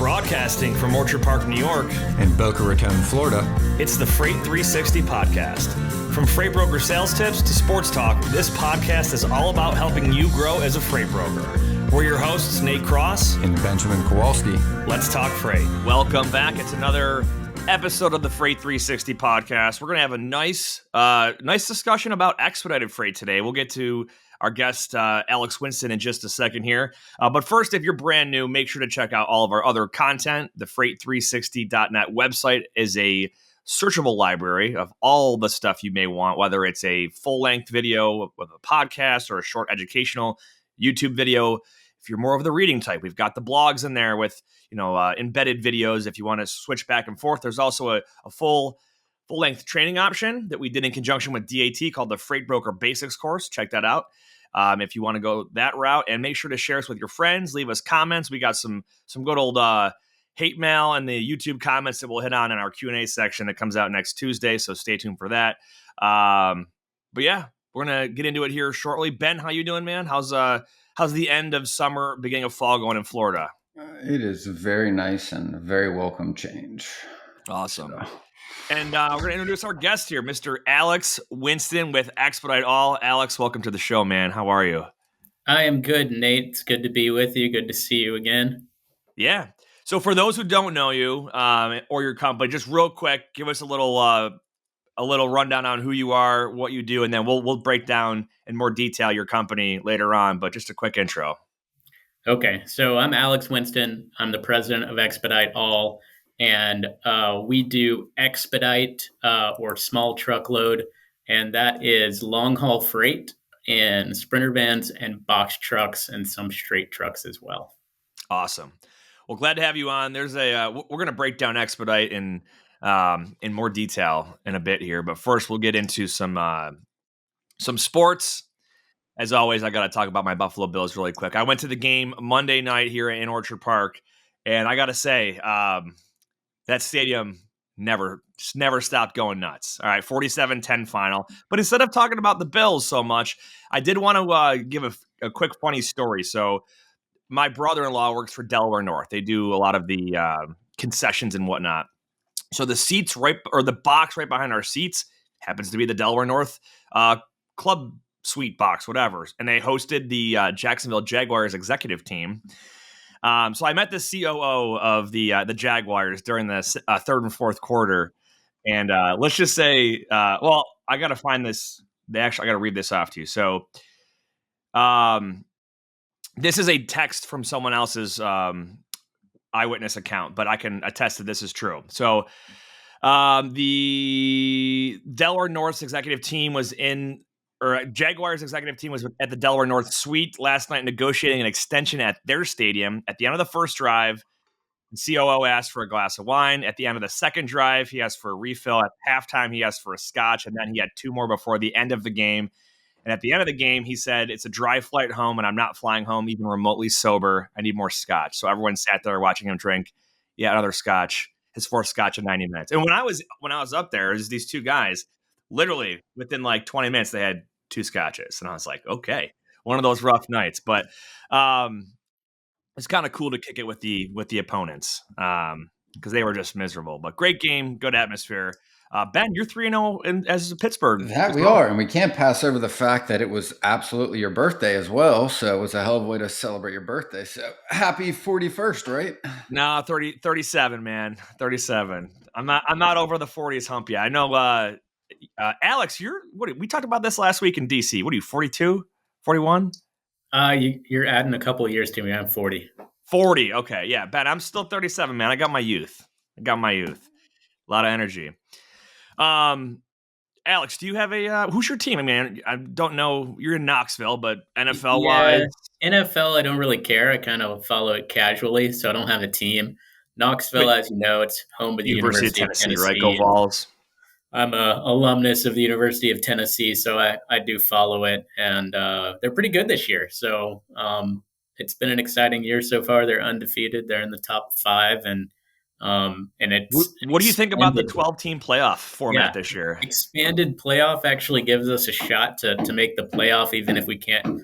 Broadcasting from Orchard Park, New York, and Boca Raton, Florida, it's the Freight 360 podcast. From freight broker sales tips to sports talk, this podcast is all about helping you grow as a freight broker. We're your hosts, Nate Cross and Benjamin Kowalski. Let's talk freight. Welcome back. It's another episode of the Freight 360 podcast. We're going to have a nice discussion about expedited freight today. We'll get to our guest, Alex Winston, in just a second here. But first, if you're brand new, make sure to check out all of our other content. The freight360.net website is a searchable library of all the stuff you may want, whether it's a full-length video with a podcast or a short educational YouTube video. If you're more of the reading type, we've got the blogs in there with embedded videos. If you want to switch back and forth, there's also a full-length training option that we did in conjunction with DAT called the Freight Broker Basics course. Check that out if you want to go that route. And make sure to share us with your friends. Leave us comments. We got some good old hate mail and the YouTube comments that we'll hit on in our Q&A section that comes out next Tuesday. So stay tuned for that. But yeah, we're going to get into it here shortly. Ben, how you doing, man? How's the end of summer, beginning of fall going in Florida? It is very nice and a very welcome change. Awesome. And we're going to introduce our guest here, Mr. Alex Winston with Expedite All. Alex, welcome to the show, man. How are you? I am good, Nate. It's good to be with you. Good to see you again. Yeah. So for those who don't know you or your company, just real quick, give us a little rundown on who you are, what you do, and then we'll break down in more detail your company later on. But just a quick intro. Okay. So I'm Alex Winston. I'm the president of Expedite All. And we do Expedite or small truckload, and that is long-haul freight in sprinter vans and box trucks and some straight trucks as well. Awesome. Well, glad to have you on. There's we're going to break down Expedite in more detail in a bit here, but first we'll get into some sports. As always, I got to talk about my Buffalo Bills really quick. I went to the game Monday night here in Orchard Park, and I got to say, that stadium never stopped going nuts. All right, 47-10 final. But instead of talking about the Bills so much, I did want to give a quick funny story. So my brother-in-law works for Delaware North. They do a lot of the concessions and whatnot. So the seats the box right behind our seats happens to be the Delaware North club suite box, whatever. And they hosted the Jacksonville Jaguars executive team. So I met the COO of the Jaguars during the third and fourth quarter, and let's just say, I got to find this. I got to read this off to you. So, this is a text from someone else's eyewitness account, but I can attest that this is true. So, the Delaware North's executive team Jaguars executive team was at the Delaware North suite last night negotiating an extension at their stadium. At the end of the first drive, the COO asked for a glass of wine. At the end of the second drive, he asked for a refill. At halftime, he asked for a scotch, and then he had two more before the end of the game. And at the end of the game, he said, "It's a dry flight home, and I'm not flying home even remotely sober. I need more scotch." So everyone sat there watching him drink. Yeah, another scotch. His fourth scotch in 90 minutes. And when I was up there, it was these two guys. Literally within like 20 minutes, they had two scotches. And I was like, okay, one of those rough nights. But it's kind of cool to kick it with the opponents because they were just miserable. But great game, good atmosphere. Ben, you're 3-0 as a Pittsburgh. That we are. And we can't pass over the fact that it was absolutely your birthday as well. So it was a hell of a way to celebrate your birthday. So happy 41st, right? No, 37, man. 37. I'm not over the 40s hump yet. I know Alex, we talked about this last week in DC. What are you, 42, 41? You're adding a couple of years to me. I'm 40. 40. Okay. Yeah. Ben, I'm still 37, man. I got my youth. A lot of energy. Alex, do you have who's your team? I mean, I don't know. You're in Knoxville, but NFL wise, NFL, I don't really care. I kind of follow it casually. So I don't have a team. Knoxville, as you know, it's home of the University of Tennessee. Right? Go Vols. I'm a alumnus of the University of Tennessee, so I do follow it, and they're pretty good this year. So it's been an exciting year so far. They're undefeated. They're in the top 5, and it's. What do you think about the 12-team playoff format this year? Expanded playoff actually gives us a shot to make the playoff, even if we can't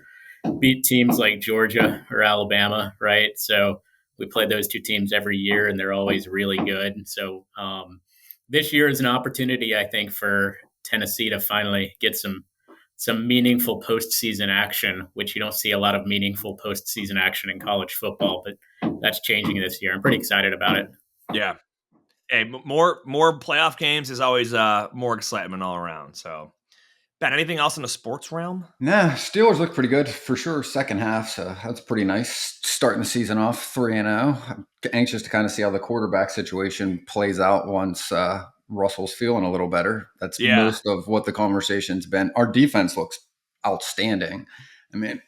beat teams like Georgia or Alabama, right? So we play those two teams every year, and they're always really good. So this year is an opportunity, I think, for Tennessee to finally get some meaningful postseason action, which you don't see a lot of meaningful postseason action in college football, but that's changing this year. I'm pretty excited about it. Yeah. Hey, more playoff games is always more excitement all around. So, Ben, anything else in the sports realm? Nah, Steelers look pretty good for sure. Second half, so that's pretty nice. Starting the season off 3-0. I'm anxious to kind of see how the quarterback situation plays out once Russell's feeling a little better. That's most of what the conversation's been. Our defense looks outstanding. I mean,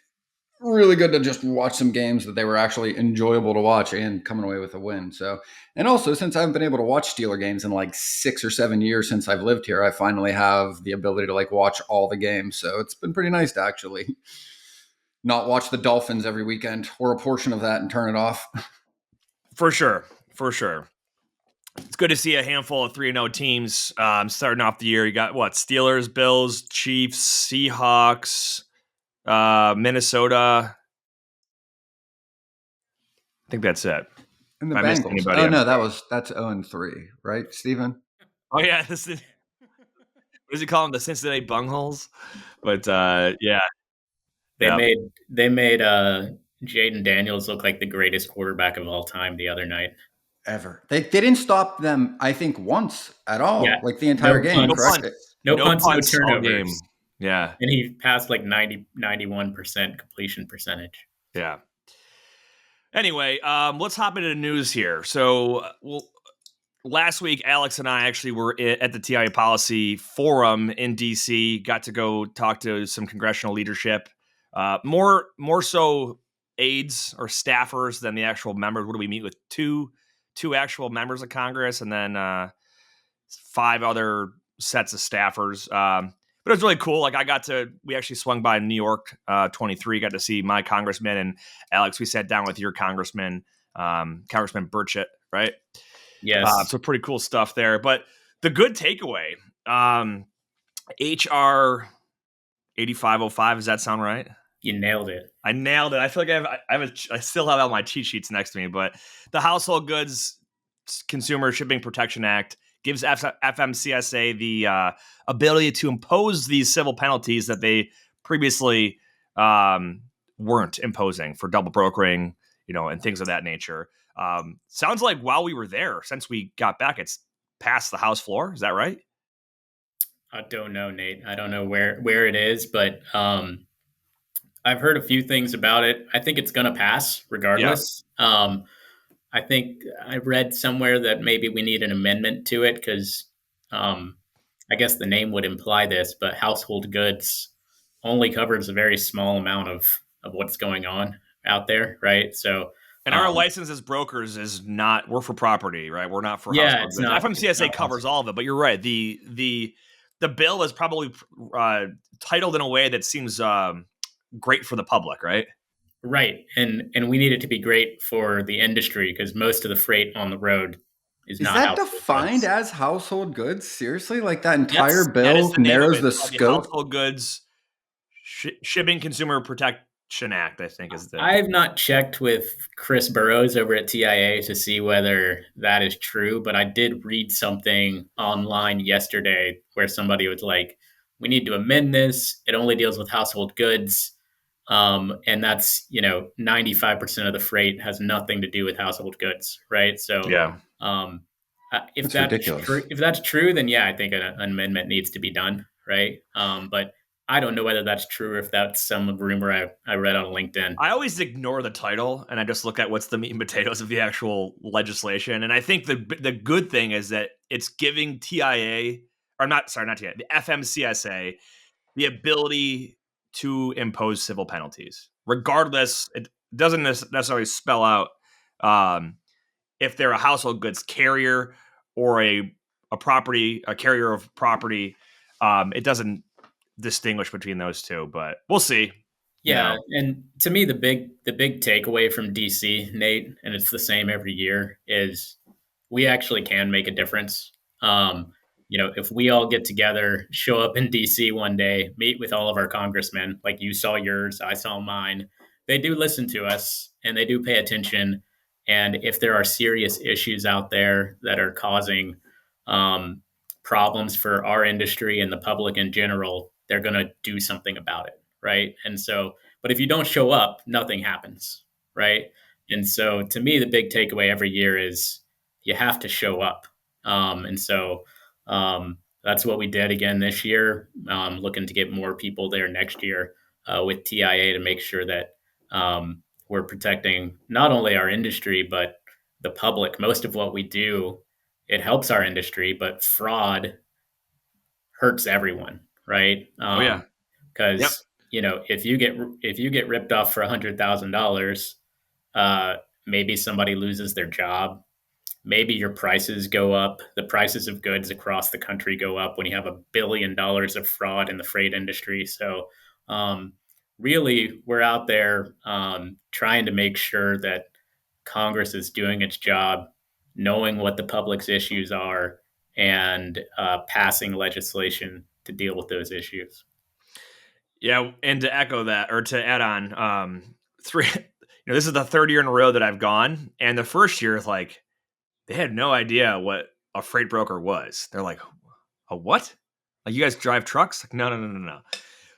really good to just watch some games that they were actually enjoyable to watch and coming away with a win. So, and also since I haven't been able to watch Steeler games in like 6 or 7 years since I've lived here, I finally have the ability to like watch all the games. So it's been pretty nice to actually not watch the Dolphins every weekend or a portion of that and turn it off. For sure. It's good to see a handful of 3-0 teams starting off the year. You got what? Steelers, Bills, Chiefs, Seahawks, Minnesota. I think that's it. And the Bengals. Oh no, that's 0-3, right, Steven? Oh yeah, what does he call them? The Cincinnati Bungholes? But yeah. They made Jaden Daniels look like the greatest quarterback of all time the other night. Ever. They didn't stop them, I think, once at all. Yeah. Like the entire game, correct? No punts, no turnovers. Yeah. And he passed like 91% completion percentage. Yeah. Anyway, let's hop into the news here. So, last week, Alex and I actually were at the TIA Policy Forum in D.C. Got to go talk to some congressional leadership, more so aides or staffers than the actual members. What do we meet with? Two actual members of Congress, and then 5 other sets of staffers. But it was really cool. Like we actually swung by New York 23, got to see my congressman, and Alex, we sat down with your congressman, Congressman Burchett, right? Yes. So pretty cool stuff there. But the good takeaway, HR 8505, does that sound right? You nailed it. I nailed it. I feel like I still have all my cheat sheets next to me, but the Household Goods Consumer Shipping Protection Act gives FMCSA the ability to impose these civil penalties that they previously weren't imposing for double brokering, and things of that nature. Sounds like while we were there, since we got back, it's passed the House floor. Is that right? I don't know, Nate. I don't know where it is, but I've heard a few things about it. I think it's going to pass regardless. Yeah. I think I read somewhere that maybe we need an amendment to it because I guess the name would imply this, but household goods only covers a very small amount of what's going on out there, right? So, and our license as brokers is not, we're for property, right? We're not for household goods. FMCSA covers all of it, but you're right. The bill is probably titled in a way that seems great for the public, right? Right. And we need it to be great for the industry because most of the freight on the road is not. Is that defined as household goods? Seriously? Like that entire bill narrows the scope? Household Goods Shipping Consumer Protection Act, I think is the. I have not checked with Chris Burrows over at TIA to see whether that is true, but I did read something online yesterday where somebody was like, we need to amend this. It only deals with household goods. And that's, 95% of the freight has nothing to do with household goods. Right. So, yeah. If that's true, then yeah, I think an amendment needs to be done. Right. But I don't know whether that's true or if that's some rumor I read on LinkedIn. I always ignore the title and I just look at what's the meat and potatoes of the actual legislation. And I think the good thing is that it's giving TIA, or not TIA, the FMCSA, the ability to impose civil penalties. Regardless, it doesn't necessarily spell out if they're a household goods carrier or a carrier of property. It doesn't distinguish between those two, but we'll see. Yeah, and to me, the big takeaway from DC, Nate, and it's the same every year, is we actually can make a difference. If we all get together, show up in DC one day, meet with all of our congressmen, like you saw yours, I saw mine, they do listen to us and they do pay attention. And if there are serious issues out there that are causing um, problems for our industry and the public in general, they're going to do something about it, right? And so, but if you don't show up, nothing happens, right? And so, to me, the big takeaway every year is you have to show up. And so, that's what we did again this year. Looking to get more people there next year with TIA to make sure that we're protecting not only our industry but the public. Most of what we do, it helps our industry, but fraud hurts everyone, right? Oh yeah. Yep. Because if you get ripped off for $100,000, maybe somebody loses their job. Maybe your prices go up. The prices of goods across the country go up when you have $1 billion of fraud in the freight industry. So, really, we're out there trying to make sure that Congress is doing its job, knowing what the public's issues are, and passing legislation to deal with those issues. Yeah, and to echo that, or to add on, this is the third year in a row that I've gone, and the first year, like, they had no idea what a freight broker was. They're like, a what? Like, you guys drive trucks? Like, no.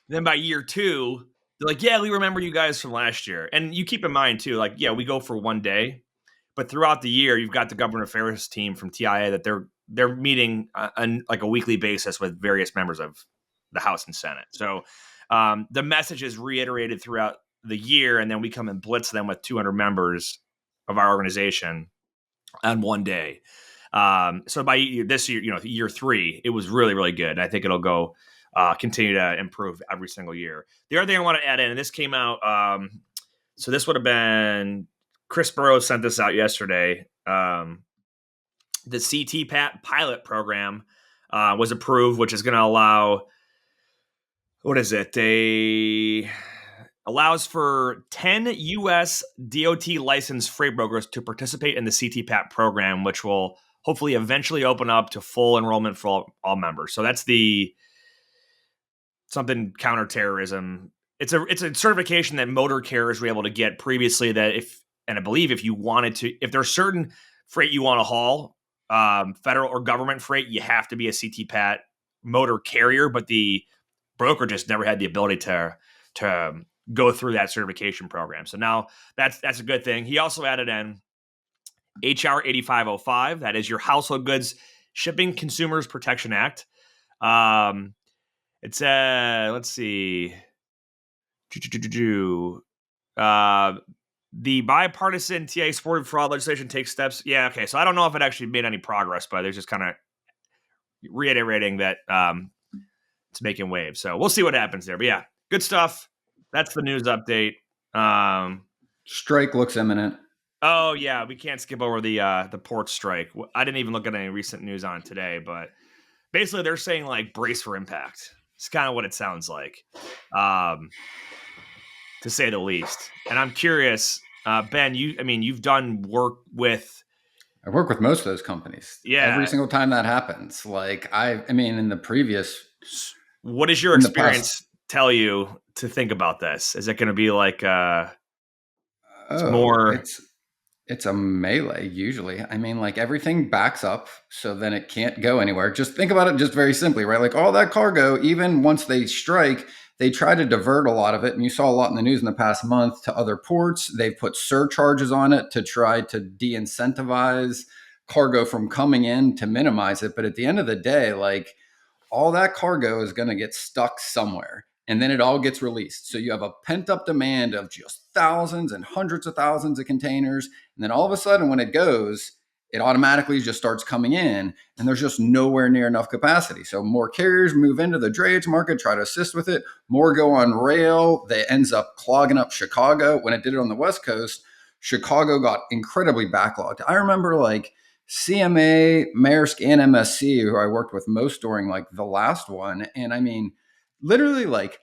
Then by year 2, they're like, yeah, we remember you guys from last year. And you keep in mind too, like, yeah, we go for one day, but throughout the year, you've got the government affairs team from TIA that they're meeting on like a weekly basis with various members of the House and Senate. So the message is reiterated throughout the year, and then we come and blitz them with 200 members of our organization on one day. So by this year, year 3, it was really, really good. I think it'll go continue to improve every single year. The other thing I want to add in, and this came out, so this would have been, Chris Burrows sent this out yesterday. The CT pilot program was approved, which is going to allow, what is it? Allows for 10 U.S. DOT licensed freight brokers to participate in the CTPAT program, which will hopefully eventually open up to full enrollment for all members. So that's the something counterterrorism. It's a certification that motor carriers were able to get previously, that I believe if you wanted to, if there's certain freight you want to haul, federal or government freight, you have to be a CTPAT motor carrier, but the broker just never had the ability to go through that certification program. So now that's a good thing. He also added in HR 8505. That is your Household Goods Shipping Consumers Protection Act. It's let's see. The bipartisan TA supported fraud legislation takes steps. Yeah, okay. So I don't know if it actually made any progress, but they're just kind of reiterating that it's making waves. So we'll see what happens there. But yeah, good stuff. That's the news update. Strike looks imminent. Oh yeah, we can't skip over the port strike. I didn't even look at any recent news on it today, but basically they're saying like brace for impact. It's kind of what it sounds like, to say the least. And I'm curious, Ben. You've done work with. I work with most of those companies. Yeah. Every single time that happens. Like in the previous. What does your experience tell you to think about this? Is it going to be like it's a melee usually. Like everything backs up, so then it can't go anywhere. Just think about it just very simply, right? Like all that cargo, even once they strike, they try to divert a lot of it. And you saw a lot in the news in the past month to other ports. They've put surcharges on it to try to de-incentivize cargo from coming in to minimize it. But at the end of the day, like all that cargo is going to get stuck somewhere. And then it all gets released. So you have a pent up demand of just thousands and hundreds of thousands of containers. And then all of a sudden, when it goes, it automatically just starts coming in, and there's just nowhere near enough capacity. So more carriers move into the drayage market, try to assist with it. More go on rail. That ends up clogging up Chicago. When it did it on the West Coast, Chicago got incredibly backlogged. I remember like CMA, Maersk, and MSC, who I worked with most during like the last one. And literally like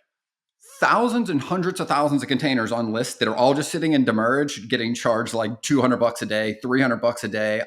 thousands and hundreds of thousands of containers on lists that are all just sitting in demurrage, getting charged like $200 a day, $300 a day.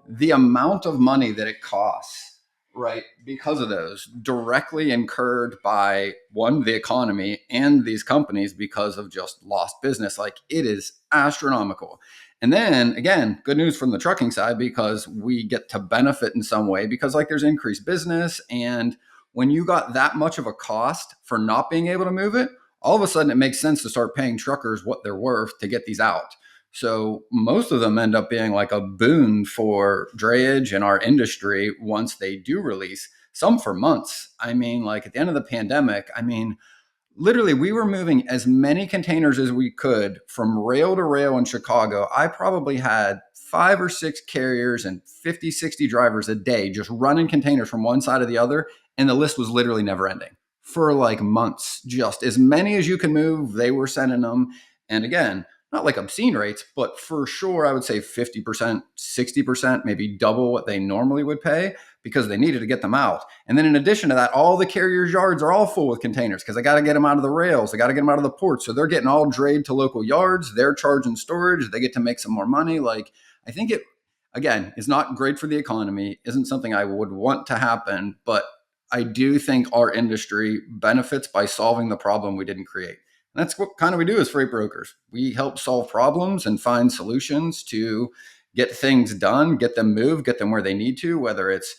The amount of money that it costs right? Because of those directly incurred by one, the economy and these companies because of just lost business. Like it is astronomical. And then again, good news from the trucking side because we get to benefit in some way because like there's increased business. And when you got that much of a cost for not being able to move it, all of a sudden it makes sense to start paying truckers what they're worth to get these out. So most of them end up being like a boon for drayage and our industry once they do release, some for months. I mean, like at the end of the pandemic, I mean, literally we were moving as many containers as we could from rail to rail in Chicago. I probably had 5 or 6 carriers and 50, 60 drivers a day just running containers from one side to the other. And the list was literally never ending for like months. Just as many as you can move, they were sending them. And again, not like obscene rates, but for sure, I would say 50%, 60%, maybe double what they normally would pay because they needed to get them out. And then in addition to that, all the carriers' yards are all full with containers because I got to get them out of the rails. I got to get them out of the ports. So they're getting all drayed to local yards. They're charging storage. They get to make some more money. Like I think it, again, is not great for the economy, isn't something I would want to happen, but I do think our industry benefits by solving the problem we didn't create. And that's what kind of we do as freight brokers. We help solve problems and find solutions to get things done, get them moved, get them where they need to, whether it's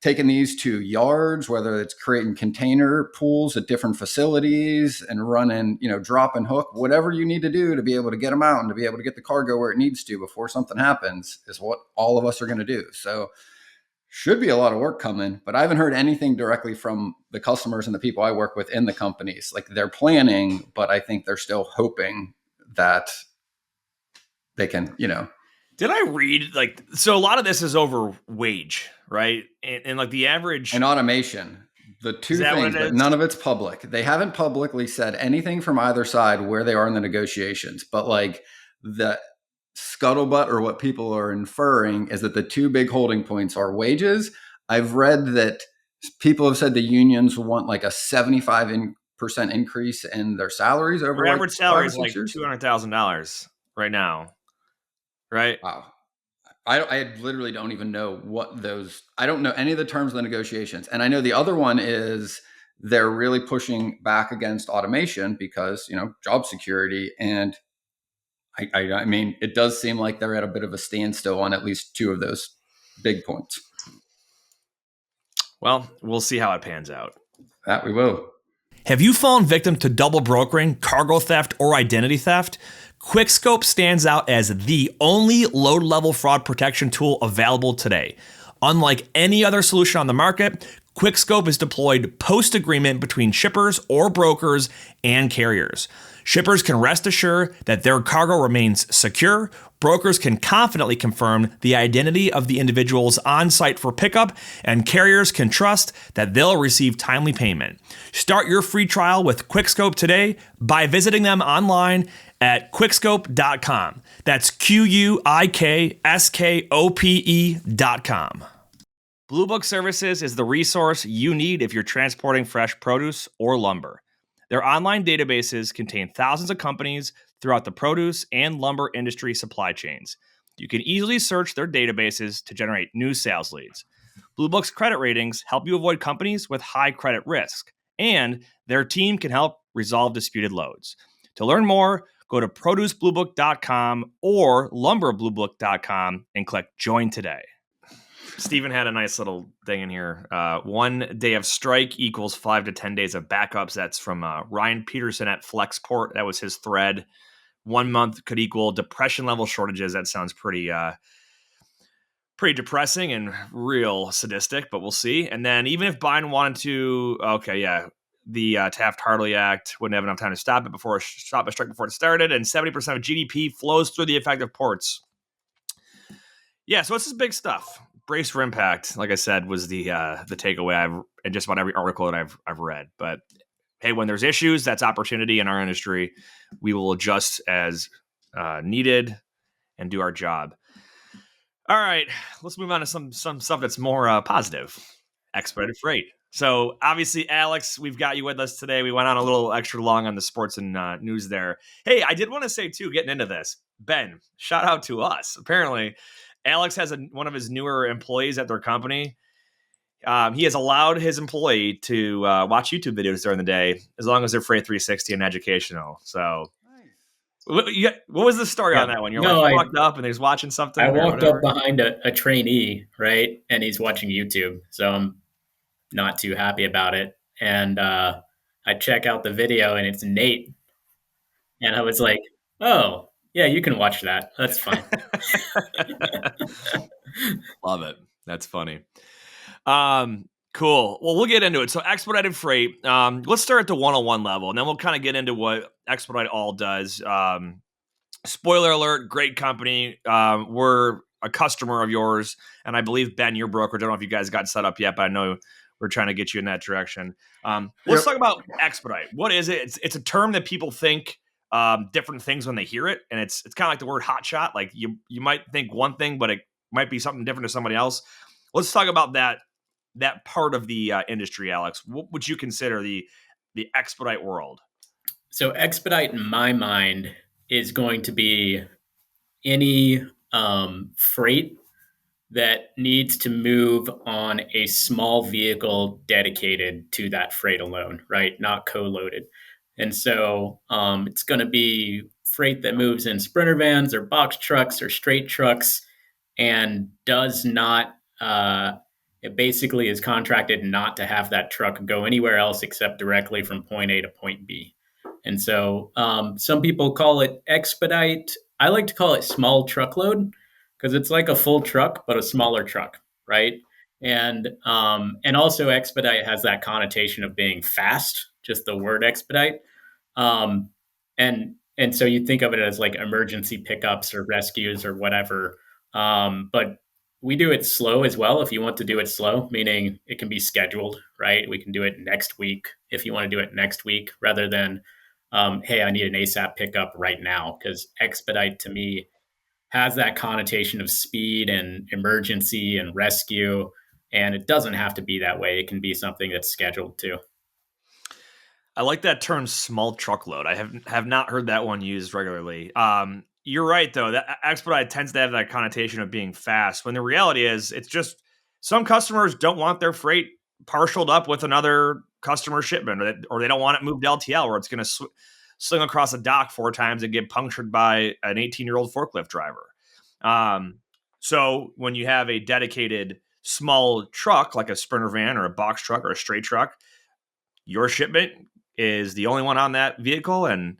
taking these to yards, whether it's creating container pools at different facilities and running, drop and hook, whatever you need to do to be able to get them out and to be able to get the cargo where it needs to before something happens is what all of us are going to do. So should be a lot of work coming, but I haven't heard anything directly from the customers and the people I work with in the companies. Like they're planning, but I think they're still hoping that they can, Did I read so a lot of this is over wage, right? And like the average and automation, the two things, but none of it's public. They haven't publicly said anything from either side where they are in the negotiations, but like the scuttlebutt or what people are inferring is that the two big holding points are wages. I've read that people have said the unions want like a 75% increase in their salaries over their average salary is like years. $200,000 right now, right? Wow. I literally don't even know what those, I don't know any of the terms of the negotiations. And I know the other one is they're really pushing back against automation because, job security. And I mean, it does seem like they're at a bit of a standstill on at least two of those big points. Well, we'll see how it pans out. That we will. Have you fallen victim to double brokering, cargo theft, or identity theft? QuickScope stands out as the only load-level fraud protection tool available today. Unlike any other solution on the market, QuickScope is deployed post-agreement between shippers or brokers and carriers. Shippers can rest assured that their cargo remains secure. Brokers can confidently confirm the identity of the individuals on site for pickup, and carriers can trust that they'll receive timely payment. Start your free trial with QuickScope today by visiting them online at quickscope.com. That's QUIKSKOPE.com. Blue Book Services is the resource you need if you're transporting fresh produce or lumber. Their online databases contain thousands of companies throughout the produce and lumber industry supply chains. You can easily search their databases to generate new sales leads. Blue Book's credit ratings help you avoid companies with high credit risk, and their team can help resolve disputed loads. To learn more, go to producebluebook.com or lumberbluebook.com and click Join Today. Steven had a nice little thing in here. 1 day of strike equals 5 to 10 days of backups. That's from Ryan Peterson at Flexport. That was his thread. 1 month could equal depression level shortages. That sounds pretty depressing and real sadistic, but we'll see. And then even if Biden wanted to, the Taft-Hartley Act wouldn't have enough time to stop a strike before it started, and 70% of GDP flows through the effective ports. Yeah, so this is big stuff. Brace for impact, like I said, was the takeaway in just about every article that I've read. But hey, when there's issues, that's opportunity in our industry. We will adjust as needed and do our job. All right, let's move on to some stuff that's more positive. Expedited freight. So obviously, Alex, we've got you with us today. We went on a little extra long on the sports and news there. Hey, I did want to say too, getting into this, Ben, shout out to us. Apparently, Alex has one of his newer employees at their company. He has allowed his employee to watch YouTube videos during the day as long as they're Freight 360 and educational. So, what was the story Yeah. on that one? You're like, No, you walked up and he's watching I something or walked up whatever? behind a trainee, right? And he's watching YouTube. So I'm not too happy about it. And I check out the video and it's Nate. And I was like, oh, yeah, you can watch that. That's fine. Love it. That's funny. Cool. Well, we'll get into it. So, expedited freight. Let's start at the 101 level, and then we'll kind of get into what Expedite All does. Spoiler alert: great company. We're a customer of yours, and I believe Ben, your brokerage. I don't know if you guys got set up yet, but I know we're trying to get you in that direction. Let's talk about expedite. What is it? It's a term that people think different things when they hear it, and it's kind of like the word hot shot. Like you might think one thing, but it might be something different to somebody else. Let's talk about that part of the industry, Alex. What would you consider the expedite world? So expedite, in my mind, is going to be any freight that needs to move on a small vehicle dedicated to that freight alone, right? Not co-loaded. And so it's going to be freight that moves in sprinter vans or box trucks or straight trucks and does not, it basically is contracted not to have that truck go anywhere else except directly from point A to point B. And so some people call it expedite. I like to call it small truckload because it's like a full truck, but a smaller truck, right? And also expedite has that connotation of being fast, just the word expedite. Um, and so you think of it as like emergency pickups or rescues or whatever. But we do it slow as well if you want to do it slow, meaning it can be scheduled, right? We can do it next week if you want to do it next week rather than, hey, I need an ASAP pickup right now. Because expedite to me has that connotation of speed and emergency and rescue. And it doesn't have to be that way. It can be something that's scheduled too. I like that term, small truckload. I have not heard that one used regularly. You're right, though. That expedite tends to have that connotation of being fast. When the reality is, it's just some customers don't want their freight partialed up with another customer shipment, or they don't want it moved to LTL, where it's going to sling across a dock 4 times and get punctured by an 18-year-old forklift driver. So when you have a dedicated small truck like a sprinter van or a box truck or a straight truck, your shipment is the only one on that vehicle, and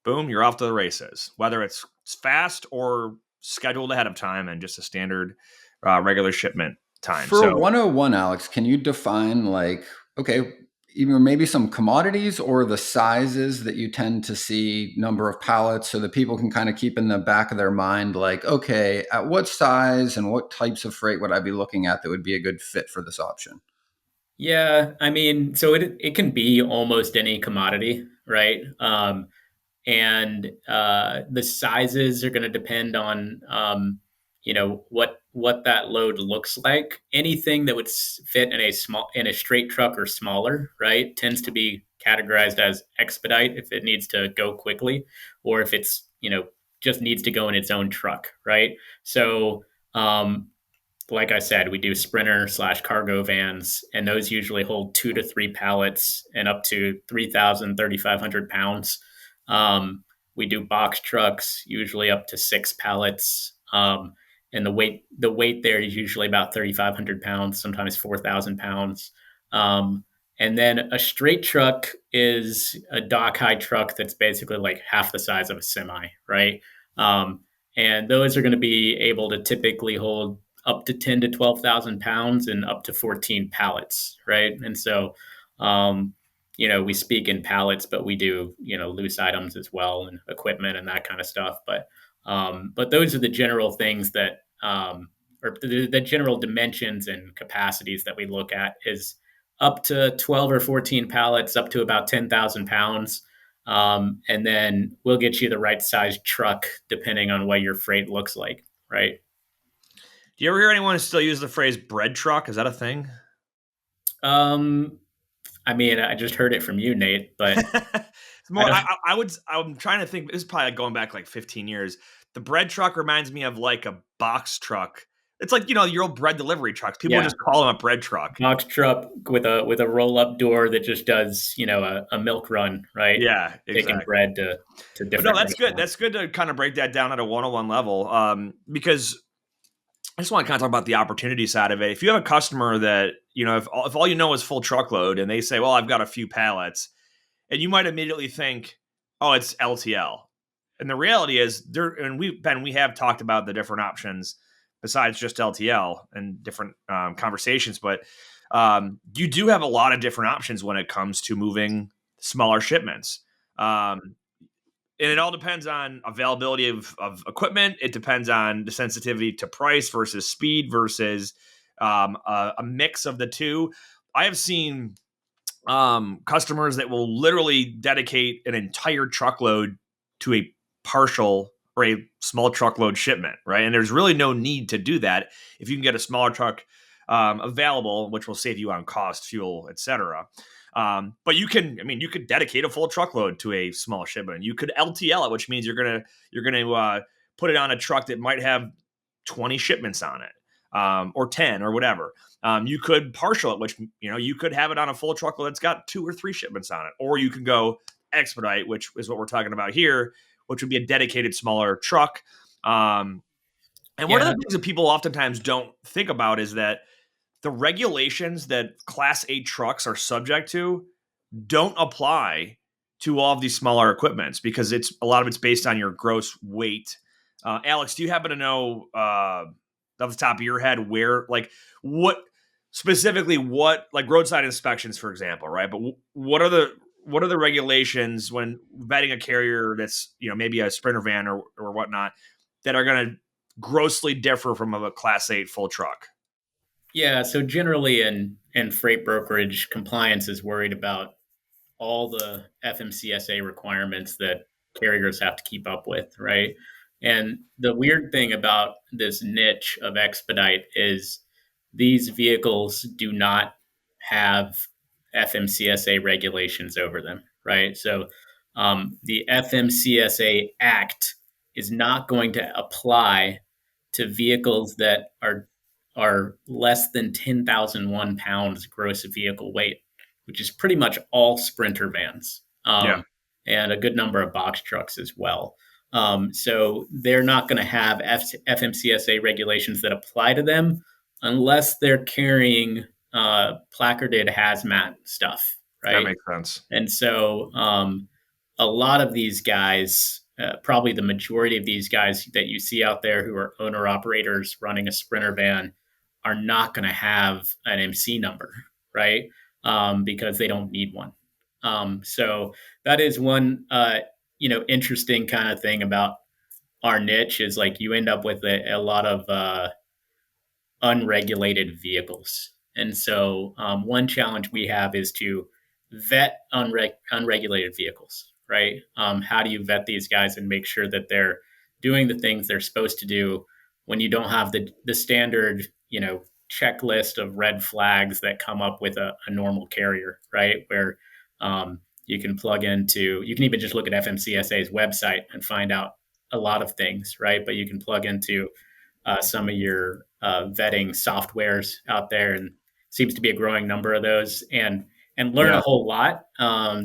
boom, you're off to the races. Whether it's fast or scheduled ahead of time and just a standard regular shipment time. For So 101, Alex, can you define like, okay, either maybe some commodities or the sizes that you tend to see, number of pallets, so that people can kind of keep in the back of their mind, like, okay, at what size and what types of freight would I be looking at that would be a good fit for this option? Yeah, I mean, so it can be almost any commodity, right? And the sizes are going to depend on what that load looks like. Anything that would fit in a straight truck or smaller, right, tends to be categorized as expedite if it needs to go quickly, or if it's just needs to go in its own truck, right? So like I said, we do sprinter/cargo vans, and those usually hold 2 to 3 pallets and up to 3,000, 3,500 pounds. We do box trucks, usually up to 6 pallets. And the weight there is usually about 3,500 pounds, sometimes 4,000 pounds. And then a straight truck is a dock high truck that's basically like half the size of a semi, right? And those are going to be able to typically hold up to 10 to 12,000 pounds and up to 14 pallets, right? And so, we speak in pallets, but we do, loose items as well and equipment and that kind of stuff. But those are the general things that, or the general dimensions and capacities that we look at is up to 12 or 14 pallets, up to about 10,000 pounds. And then we'll get you the right size truck depending on what your freight looks like, right? do you ever hear anyone still use the phrase bread truck? Is that a thing? Um, I mean, I just heard it from you, Nate, but It's I more, don't. I'm trying to think. This is probably going back like 15 years. The bread truck reminds me of like a box truck It's like, your old bread delivery trucks. People Yeah. just call them a bread truck. Box truck with a roll up door that just does a milk run, right? Yeah, Taking exactly. bread to But no, different that's good. restaurants. That's good to kind of break that down at a one-on-one level, because I just want to kind of talk about the opportunity side of it. If you have a customer that, if all you know is full truckload and they say, well, I've got a few pallets, and you might immediately think, oh, it's LTL. And the reality is we have talked about the different options besides just LTL and different conversations, but you do have a lot of different options when it comes to moving smaller shipments. And it all depends on availability of equipment. It depends on the sensitivity to price versus speed versus a mix of the two. I have seen customers that will literally dedicate an entire truckload to a partial or a small truckload shipment, right? And there's really no need to do that if you can get a smaller truck available, which will save you on cost, fuel, etc. But you could dedicate a full truckload to a small shipment. You could LTL it, which means you're gonna put it on a truck that might have 20 shipments on it, or 10 or whatever. You could partial it, which you could have it on a full truckload that's got 2 or 3 shipments on it, or you could go expedite, which is what we're talking about here, which would be a dedicated smaller truck. And one of Yeah, the things that people oftentimes don't think about is that the regulations that Class 8 trucks are subject to don't apply to all of these smaller equipments because a lot of it's based on your gross weight. Alex, do you happen to know off the top of your head where, like, what specifically, what, like, roadside inspections, for example, right? But what are the regulations when vetting a carrier that's maybe a Sprinter van or whatnot that are going to grossly differ from a Class 8 full truck? yeah. So generally, in freight brokerage, compliance is worried about all the FMCSA requirements that carriers have to keep up with, right? And the weird thing about this niche of expedite is these vehicles do not have FMCSA regulations over them, right? So the FMCSA Act is not going to apply to vehicles that are less than 10,001 pounds gross vehicle weight, which is pretty much all Sprinter vans, Yeah, and a good number of box trucks as well. So they're not going to have FMCSA regulations that apply to them unless they're carrying placarded hazmat stuff, that right? makes sense. And so a lot of these guys, probably the majority of these guys that you see out there who are owner operators running a Sprinter van, are not going to have an MC number, right? Because they don't need one. So that is one, interesting kind of thing about our niche is like you end up with a lot of unregulated vehicles. And so one challenge we have is to vet unregulated vehicles, right? How do you vet these guys and make sure that they're doing the things they're supposed to do when you don't have the standard, checklist of red flags that come up with a normal carrier, right? Where you can you can even just look at FMCSA's website and find out a lot of things, right? But you can plug into some of your vetting softwares out there, and seems to be a growing number of those, and learn a Yeah. whole lot.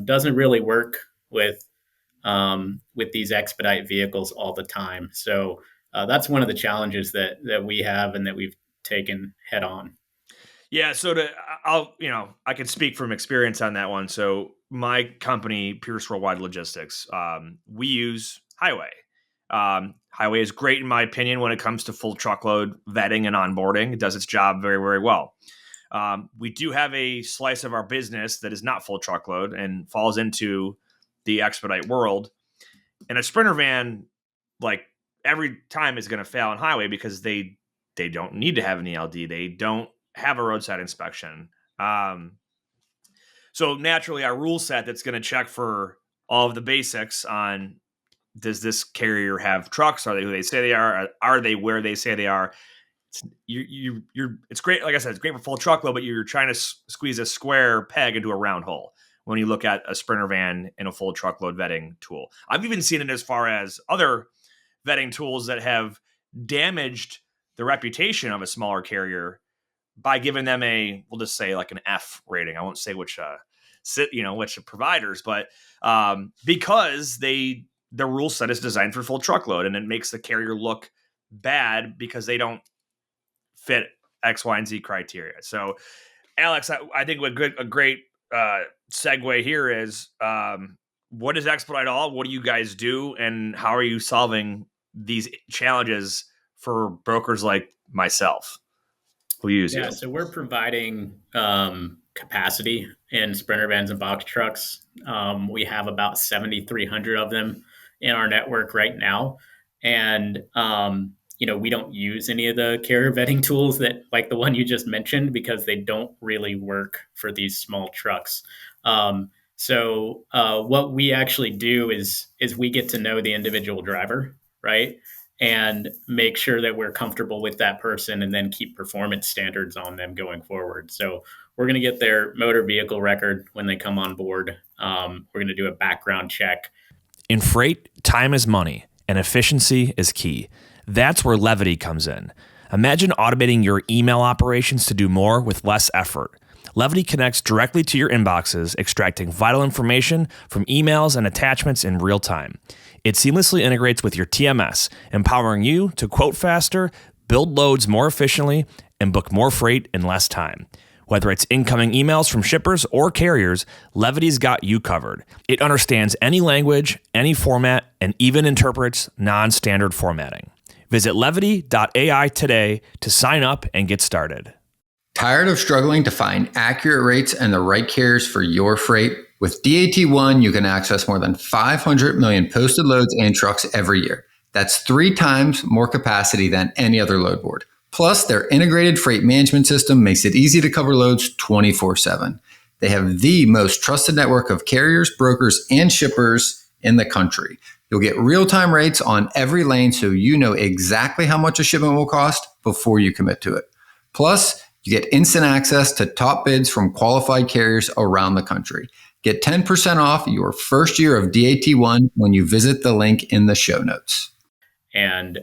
Doesn't really work with these expedite vehicles all the time. So that's one of the challenges that we have and that we've taken head on. Yeah, so I can speak from experience on that one. So my company, Pierce Worldwide Logistics, we use Highway. Highway is great in my opinion when it comes to full truckload vetting and onboarding. It does its job very, very well. We do have a slice of our business that is not full truckload and falls into the expedite world. And a Sprinter van, like, every time is going to fail on Highway because they don't need to have an ELD. They don't have a roadside inspection. So naturally, our rule set that's going to check for all of the basics on, does this carrier have trucks? Are they who they say they are? Are they where they say they are? It's great. Like I said, it's great for full truckload, but you're trying to squeeze a square peg into a round hole when you look at a Sprinter van and a full truckload vetting tool. I've even seen it as far as other vetting tools that have damaged the reputation of a smaller carrier by giving them we'll just say like an F rating. I won't say which providers, but because the rule set is designed for full truckload, and it makes the carrier look bad because they don't fit X, Y, and Z criteria. So, Alex, I think a great segue here is what is Expedite All? What do you guys do, and how are you solving these challenges for brokers like myself who use you? So we're providing capacity in Sprinter vans and box trucks. We have about 7,300 of them in our network right now. And, we don't use any of the carrier vetting tools that like the one you just mentioned, because they don't really work for these small trucks. So what we actually do is we get to know the individual driver, right? And make sure that we're comfortable with that person, and then keep performance standards on them going forward. So we're going to get their motor vehicle record when they come on board. We're going to do a background check. In freight, time is money, and efficiency is key. That's where Levity comes in. Imagine automating your email operations to do more with less effort. Levity connects directly to your inboxes, extracting vital information from emails and attachments in real time. It seamlessly integrates with your TMS, empowering you to quote faster, build loads more efficiently, and book more freight in less time. Whether it's incoming emails from shippers or carriers, Levity's got you covered. It understands any language, any format, and even interprets non-standard formatting. Visit levity.ai today to sign up and get started. Tired of struggling to find accurate rates and the right carriers for your freight? With DAT1, you can access more than 500 million posted loads and trucks every year. That's 3 times more capacity than any other load board. Plus, their integrated freight management system makes it easy to cover loads 24/7. They have the most trusted network of carriers, brokers, and shippers in the country. You'll get real-time rates on every lane, so you know exactly how much a shipment will cost before you commit to it. Plus, you get instant access to top bids from qualified carriers around the country. Get 10% off your first year of DAT1 when you visit the link in the show notes. And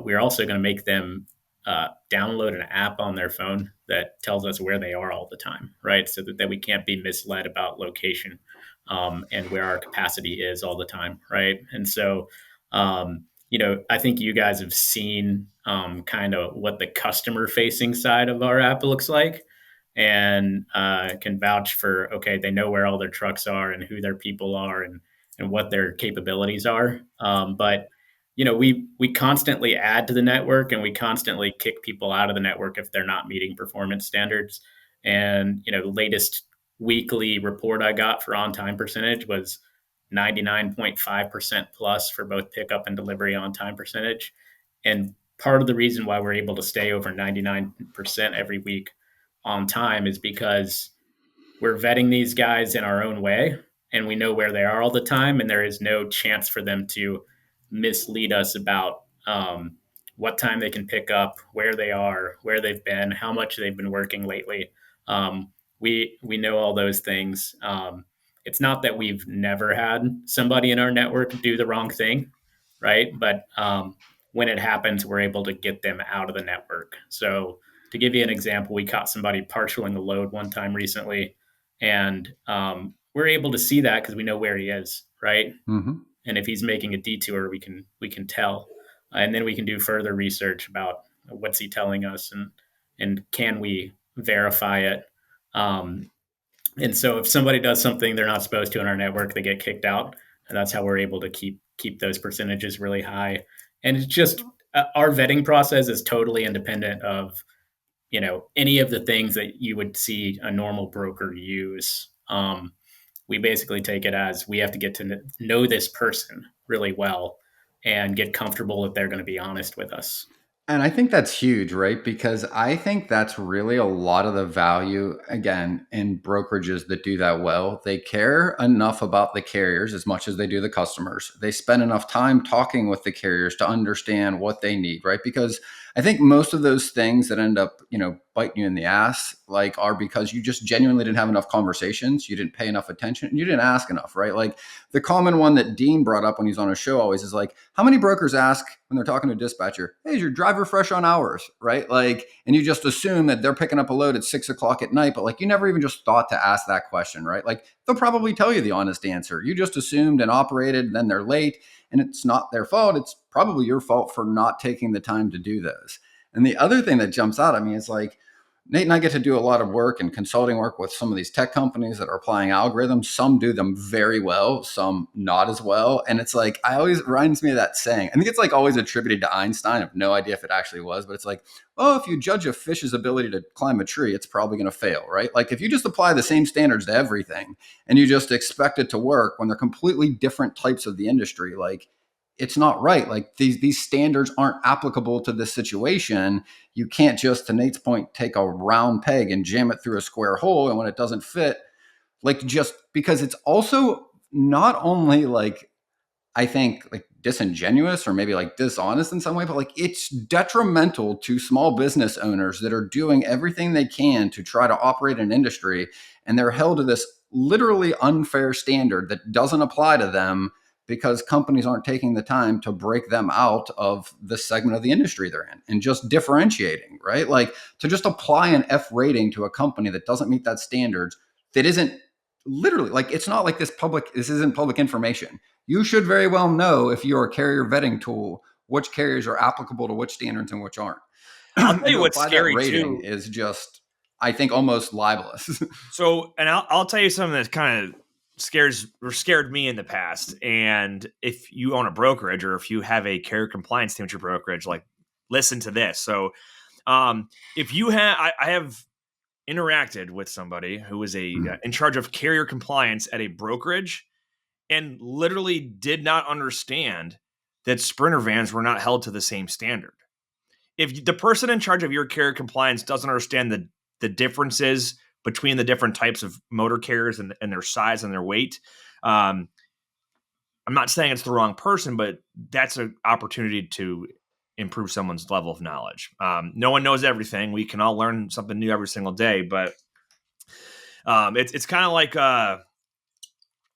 we're also going to make them download an app on their phone that tells us where they are all the time, right? So that we can't be misled about location and where our capacity is all the time, right? And so, I think you guys have seen kind of what the customer-facing side of our app looks like, and can vouch for, okay, they know where all their trucks are and who their people are and what their capabilities are. But we constantly add to the network, and we constantly kick people out of the network if they're not meeting performance standards. And, the latest weekly report I got for on-time percentage was 99.5% plus for both pickup and delivery on-time percentage. And part of the reason why we're able to stay over 99% every week on time is because we're vetting these guys in our own way, and we know where they are all the time, and there is no chance for them to mislead us about what time they can pick up, where they are, where they've been, how much they've been working lately. We know all those things. It's not that we've never had somebody in our network do the wrong thing, right? But when it happens, we're able to get them out of the network. So to give you an example, we caught somebody partialing a load one time recently, and we're able to see that because we know where he is, right? Mm-hmm. And if he's making a detour, we can tell, and then we can do further research about what's he telling us, and can we verify it. And so if somebody does something they're not supposed to in our network, they get kicked out, and that's how we're able to keep those percentages really high. And it's just our vetting process is totally independent of any of the things that you would see a normal broker use. We basically take it as we have to get to know this person really well and get comfortable that they're going to be honest with us. And I think that's huge, right? Because I think that's really a lot of the value, again, in brokerages that do that well. They care enough about the carriers as much as they do the customers. They spend enough time talking with the carriers to understand what they need, right? Because I think most of those things that end up, biting you in the ass, like, are because you just genuinely didn't have enough conversations, you didn't pay enough attention, and you didn't ask enough, right? Like the common one that Dean brought up when he's on a show always is like, how many brokers ask when they're talking to a dispatcher, hey, is your driver fresh on hours, right? Like, and you just assume that they're picking up a load at 6 o'clock at night, but like you never even just thought to ask that question, right? Like they'll probably tell you the honest answer. You just assumed and operated, and then they're late, and it's not their fault. It's probably your fault for not taking the time to do those. And the other thing that jumps out at me is like, Nate and I get to do a lot of work and consulting work with some of these tech companies that are applying algorithms. Some do them very well, some not as well. And it's like, I always reminds me of that saying. I think it's like always attributed to Einstein. I have no idea if it actually was, but it's like, oh, if you judge a fish's ability to climb a tree, it's probably going to fail, right? Like if you just apply the same standards to everything and you just expect it to work when they're completely different types of the industry, like it's not right. Like these standards aren't applicable to this situation. You can't just, to Nate's point, take a round peg and jam it through a square hole. And when it doesn't fit, like just because it's also not only like, I think like disingenuous or maybe like dishonest in some way, but like it's detrimental to small business owners that are doing everything they can to try to operate an industry. And they're held to this literally unfair standard that doesn't apply to them because companies aren't taking the time to break them out of the segment of the industry they're in and just differentiating, right? Like to just apply an F rating to a company that doesn't meet that standards, that isn't literally like, it's not like this isn't public information. You should very well know if you're a carrier vetting tool, which carriers are applicable to which standards and which aren't. I'll tell you what's scary rating too is just, I think, almost libelous. So, and I'll tell you something that kind of scared me in the past. And if you own a brokerage or if you have a carrier compliance team at your brokerage, like listen to this. So, if you have, I have interacted with somebody who was in charge of carrier compliance at a brokerage and literally did not understand that Sprinter vans were not held to the same standard. If the person in charge of your carrier compliance doesn't understand the differences between the different types of motor carriers and their size and their weight, I'm not saying it's the wrong person, but that's an opportunity to improve someone's level of knowledge. No one knows everything. We can all learn something new every single day, but it's kind of like,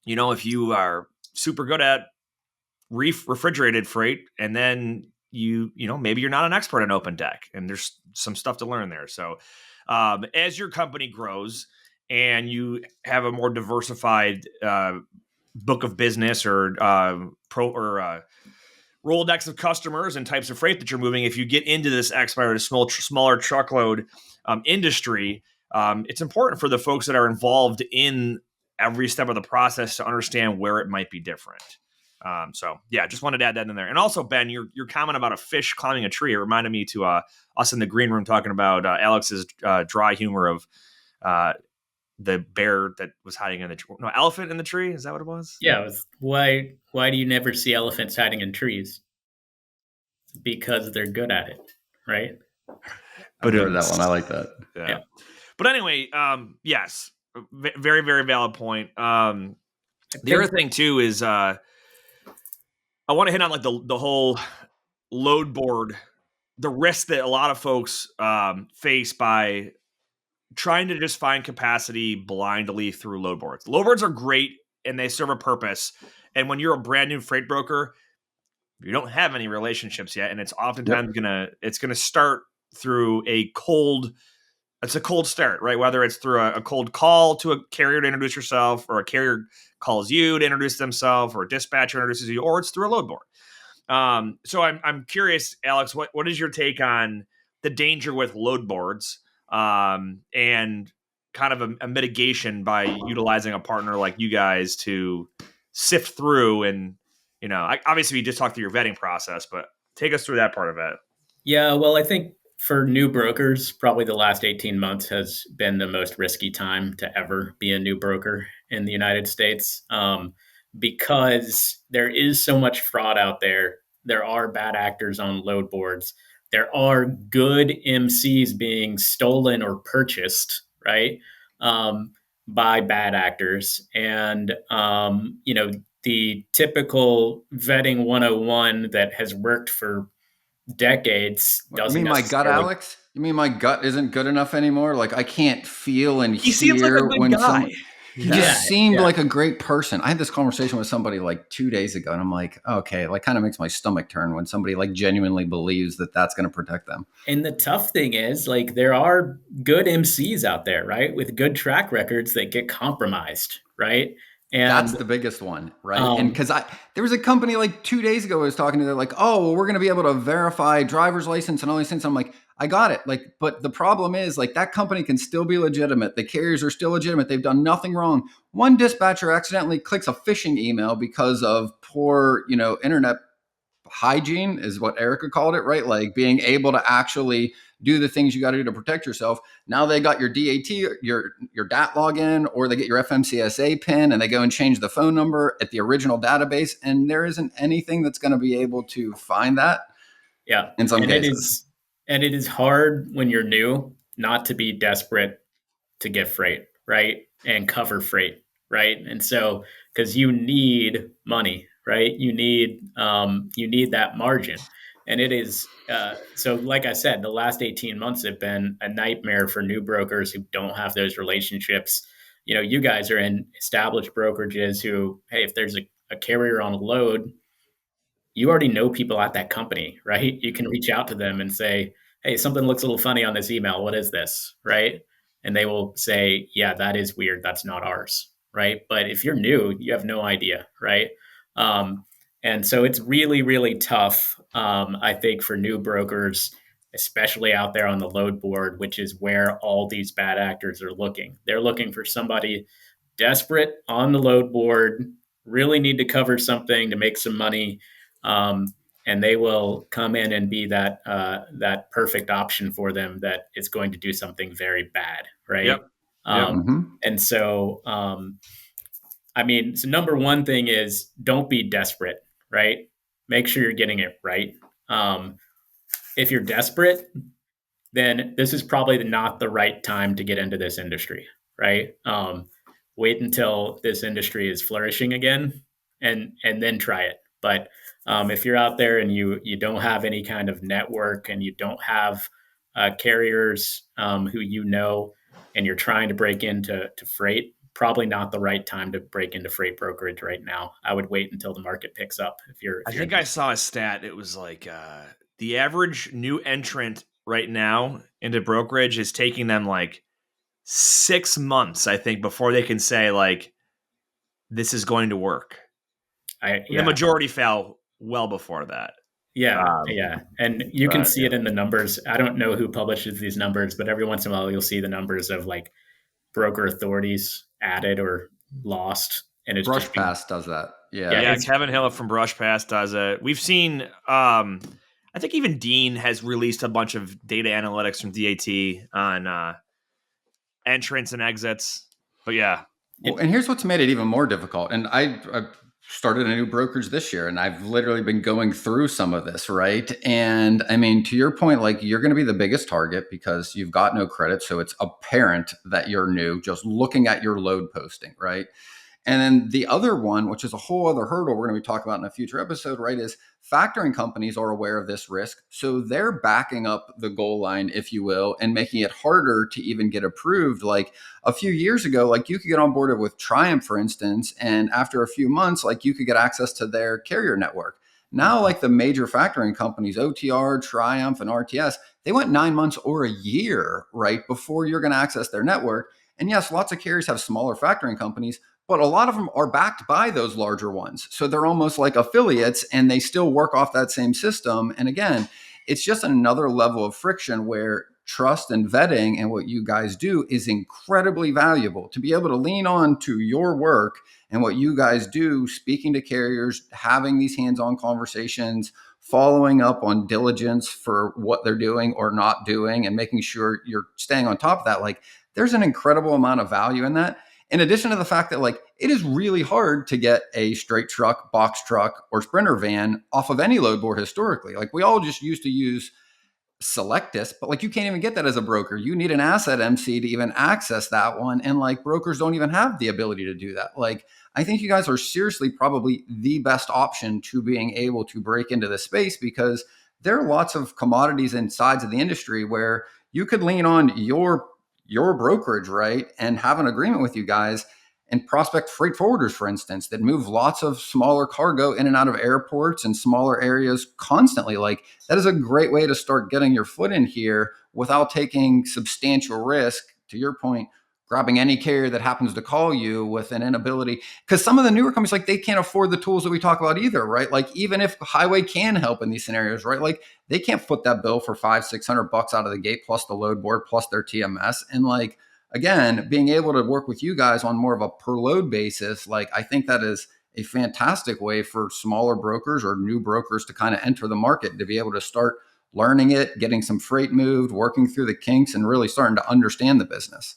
if you are super good at refrigerated freight and then maybe you're not an expert in open deck and there's some stuff to learn there. So as your company grows and you have a more diversified book of business or Rolodex of customers and types of freight that you're moving, if you get into this expedited smaller truckload industry, it's important for the folks that are involved in every step of the process to understand where it might be different. So yeah, just wanted to add that in there. And also, Ben, your comment about a fish climbing a tree, it reminded me to us in the green room talking about Alex's dry humor of the bear that was hiding in the tree. No, elephant in the tree. Is that what it was? Yeah. It was, why do you never see elephants hiding in trees? Because they're good at it, right? I've heard that one. I like that. Yeah. But anyway, yes, very, very valid point. The other thing too is I want to hit on like the whole load board, the risk that a lot of folks face by trying to just find capacity blindly through load boards. Load boards are great and they serve a purpose. And when you're a brand new freight broker, you don't have any relationships yet, and it's oftentimes gonna start through a cold start, right? Whether it's through a cold call to a carrier to introduce yourself, or a carrier calls you to introduce themselves, or a dispatcher introduces you, or it's through a load board. So I'm curious, Alex, what is your take on the danger with load boards, and kind of a mitigation by utilizing a partner like you guys to sift through and, obviously we just talked through your vetting process, but take us through that part of it. Yeah, well, I think for new brokers, probably the last 18 months has been the most risky time to ever be a new broker in the United States, because there is so much fraud out there. There are bad actors on load boards. There are good MCs being stolen or purchased, right, by bad actors. And, the typical vetting 101 that has worked for decades doesn't. You mean my gut, Alex? You mean my gut isn't good enough anymore? Like I can't feel and He seems like a hear good when guy. someone. He Yeah, just seemed yeah. like a great person. I had this conversation with somebody like 2 days ago, and I'm like, okay, like kind of makes my stomach turn when somebody like genuinely believes that that's going to protect them. And the tough thing is, like, there are good MCs out there, right, with good track records that get compromised, right? That's And the biggest one, right? And um, because there was a company like 2 days ago I was talking to, they're like, oh, well, we're going to be able to verify driver's license and all these things. I'm like, I got it. Like, but the problem is like that company can still be legitimate. The carriers are still legitimate. They've done nothing wrong. One dispatcher accidentally clicks a phishing email because of poor, internet hygiene is what Erica called it, right? Like being able to actually do the things you got to do to protect yourself. Now they got your DAT, your DAT login, or they get your FMCSA pin and they go and change the phone number at the original database. And there isn't anything that's going to be able to find that yeah, in some and it cases. is, and it is hard when you're new not to be desperate to get freight, right? And cover freight, right? And so, because you need money, right? You need that margin, and it is so. Like I said, the last 18 months have been a nightmare for new brokers who don't have those relationships. You guys are in established brokerages who, hey, if there's a carrier on a load, you already know people at that company, right? You can reach out to them and say, hey, something looks a little funny on this email. What is this? Right. And they will say, yeah, that is weird. That's not ours. Right. But if you're new, you have no idea. Right. Um, and so it's really, really tough, I think, for new brokers, especially out there on the load board, which is where all these bad actors are looking. They're looking for somebody desperate on the load board, really need to cover something to make some money, um, and they will come in and be that perfect option for them that is going to do something very bad, right? Yep. Yep. Um, Mm-hmm. and so, I mean, so number one thing is don't be desperate, right? Make sure you're getting it right. Um, if you're desperate, then this is probably not the right time to get into this industry, right? Wait until this industry is flourishing again, and then try it. But if you're out there and you don't have any kind of network and you don't have carriers who and you're trying to break into freight, probably not the right time to break into freight brokerage right now. I would wait until the market picks up. I think I saw a stat. It was like the average new entrant right now into brokerage is taking them like 6 months, I think, before they can say like this is going to work. The majority fell well before that. Yeah. And you can see it in the numbers. I don't know who publishes these numbers, but every once in a while you'll see the numbers of like broker authorities added or lost. And it's Brush just Pass does that. Yeah, Kevin Hill from Brush Pass does it. We've seen I think even Dean has released a bunch of data analytics from DAT on entrance and exits. But yeah. Well, and here's what's made it even more difficult. And I started a new brokerage this year, and I've literally been going through some of this, right? And I mean, to your point, like you're going to be the biggest target because you've got no credit. So it's apparent that you're new just looking at your load posting, right? And then the other one, which is a whole other hurdle we're going to be talking about in a future episode, right, is factoring companies are aware of this risk. So they're backing up the goal line, if you will, and making it harder to even get approved. Like a few years ago, like you could get on board with Triumph, for instance, and after a few months, like you could get access to their carrier network. Now, like the major factoring companies, OTR, Triumph, and RTS, they went 9 months or a year, right, before you're going to access their network. And yes, lots of carriers have smaller factoring companies, but a lot of them are backed by those larger ones. So they're almost like affiliates and they still work off that same system. And again, it's just another level of friction where trust and vetting and what you guys do is incredibly valuable to be able to lean on to your work and what you guys do, speaking to carriers, having these hands-on conversations, following up on diligence for what they're doing or not doing, and making sure you're staying on top of that. Like there's an incredible amount of value in that. In addition to the fact that like it is really hard to get a straight truck, box truck, or Sprinter van off of any load board historically. Like we all just used to use Selectus, but like you can't even get that as a broker. You need an asset MC to even access that one. And like brokers don't even have the ability to do that. Like I think you guys are seriously probably the best option to being able to break into this space because there are lots of commodities and sides of the industry where you could lean on your brokerage, right, and have an agreement with you guys and prospect freight forwarders, for instance, that move lots of smaller cargo in and out of airports and smaller areas constantly. Like, that is a great way to start getting your foot in here without taking substantial risk, to your point, grabbing any carrier that happens to call you with an inability. Because some of the newer companies, like, they can't afford the tools that we talk about either, right? Like, even if highway can help in these scenarios, right, like, they can't foot that bill for $500-600 out of the gate, plus the load board, plus their TMS. And like, again, being able to work with you guys on more of a per load basis, like, I think that is a fantastic way for smaller brokers or new brokers to kind of enter the market, to be able to start learning it, getting some freight moved, working through the kinks, and really starting to understand the business.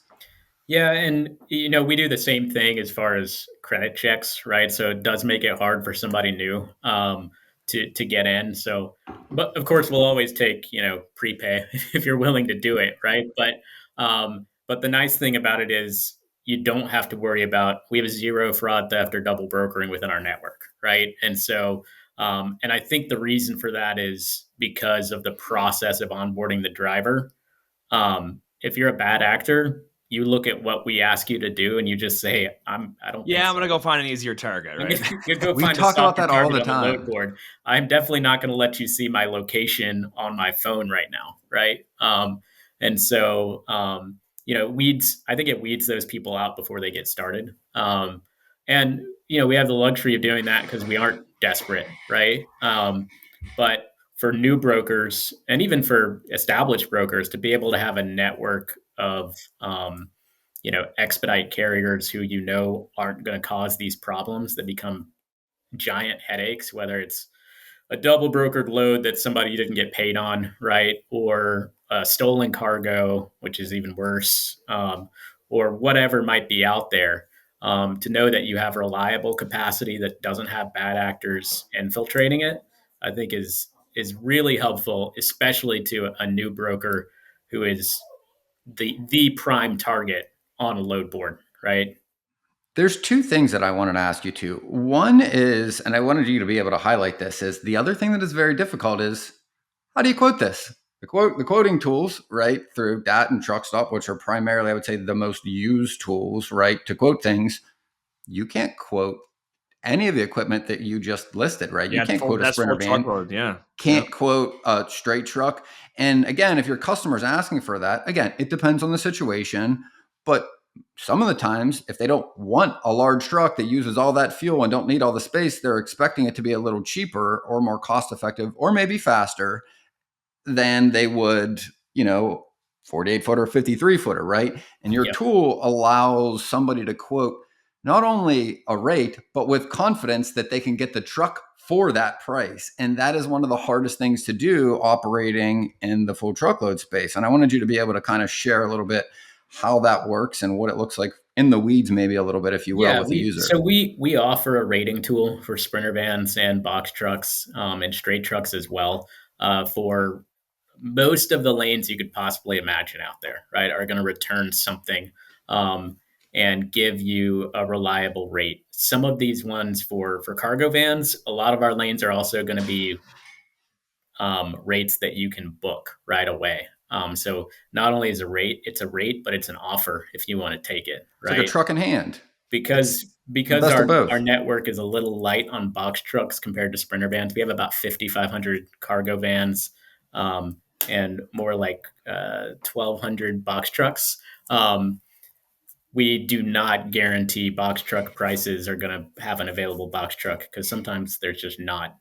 Yeah, and we do the same thing as far as credit checks, right? So it does make it hard for somebody new to get in. So, but of course, we'll always take prepay if you're willing to do it, right? But the nice thing about it is you don't have to worry about, we have zero fraud, theft, or double brokering within our network, right? And so, and I think the reason for that is because of the process of onboarding the driver. If you're a bad actor, you look at what we ask you to do and you just say, I don't think I'm so. going to go find an easier target, right? You go We find talk a about that all the target on the load time. board. I'm definitely not going to let you see my location on my phone right now, right? And so, I think it weeds those people out before they get started. And, we have the luxury of doing that because we aren't desperate, right? But for new brokers and even for established brokers to be able to have a network of expedite carriers who aren't going to cause these problems that become giant headaches, whether it's a double brokered load that somebody didn't get paid on, right, or a stolen cargo, which is even worse, or whatever might be out there. To know that you have reliable capacity that doesn't have bad actors infiltrating it, I think is really helpful, especially to a new broker who is the prime target on a load board, right? There's two things that I wanted to ask you too. One is, and I wanted you to be able to highlight this, is the other thing that is very difficult is, how do you quote this? The quoting tools, right, through DAT and TruckStop, which are primarily, I would say, the most used tools, right, to quote things. You can't quote any of the equipment that you just listed, right? You can't quote a That's Sprinter full van, truckload. Yeah. can't quote a straight truck. And again, if your customer's asking for that, again, it depends on the situation. But some of the times, if they don't want a large truck that uses all that fuel and don't need all the space, they're expecting it to be a little cheaper or more cost effective or maybe faster than they would, 48 footer, 53 footer, right? And your Yep. tool allows somebody to quote not only a rate, but with confidence that they can get the truck for that price. And that is one of the hardest things to do operating in the full truckload space. And I wanted you to be able to kind of share a little bit how that works and what it looks like in the weeds, maybe a little bit, if you will, Yeah, with the user. we offer a rating tool for Sprinter vans and box trucks and straight trucks as well, for most of the lanes you could possibly imagine out there, right, are going to return something and give you a reliable rate. Some of these ones for cargo vans, a lot of our lanes are also going to be rates that you can book right away. So not only is it's a rate, but it's an offer if you want to take it, It's right? like a truck in hand. Because The best of both. our network is a little light on box trucks compared to Sprinter vans. We have about 5,500 cargo vans and more like 1,200 box trucks. We do not guarantee box truck prices are going to have an available box truck because sometimes there's just not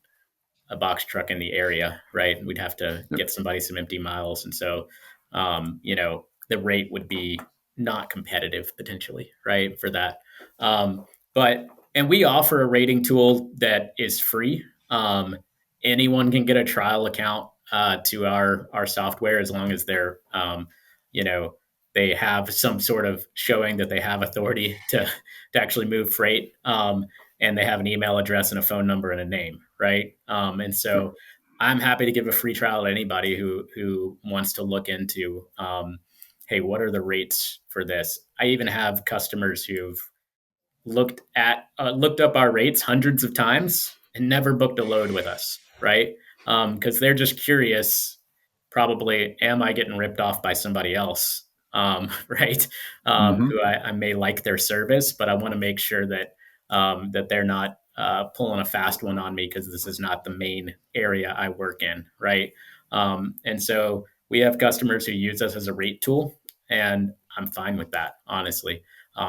a box truck in the area, right? We'd have to get somebody some empty miles. And so, the rate would be not competitive potentially, right, for that. And we offer a rating tool that is free. Anyone can get a trial account to our software as long as they're, they have some sort of showing that they have authority to actually move freight. And they have an email address and a phone number and a name, right? And so I'm happy to give a free trial to anybody who wants to look into, hey, what are the rates for this? I even have customers who've looked up our rates hundreds of times and never booked a load with us, right? because they're just curious. Probably, am I getting ripped off by somebody else? Right? Hmm. Who I may like their service, but I want to make sure that that they're not pulling a fast one on me because this is not the main area I work in, right? And so we have customers who use us as a rate tool, and I'm fine with that, honestly,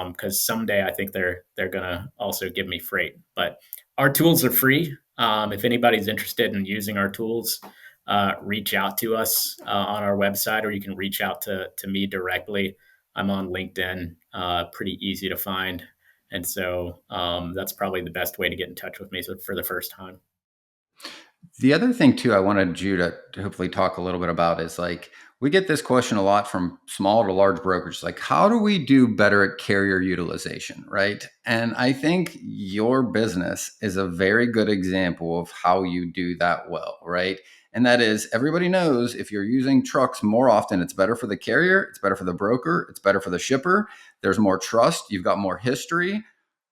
because someday I think they're gonna also give me freight. But our tools are free. If anybody's interested in using our tools, reach out to us on our website, or you can reach out to me directly. I'm on LinkedIn, pretty easy to find. And so that's probably the best way to get in touch with me for the first time. The other thing too, I wanted you to hopefully talk a little bit about is like, we get this question a lot from small to large brokers, like how do we do better at carrier utilization, right? And I think your business is a very good example of how you do that well, right? And that is, everybody knows if you're using trucks more often, it's better for the carrier, it's better for the broker, it's better for the shipper. There's more trust, you've got more history.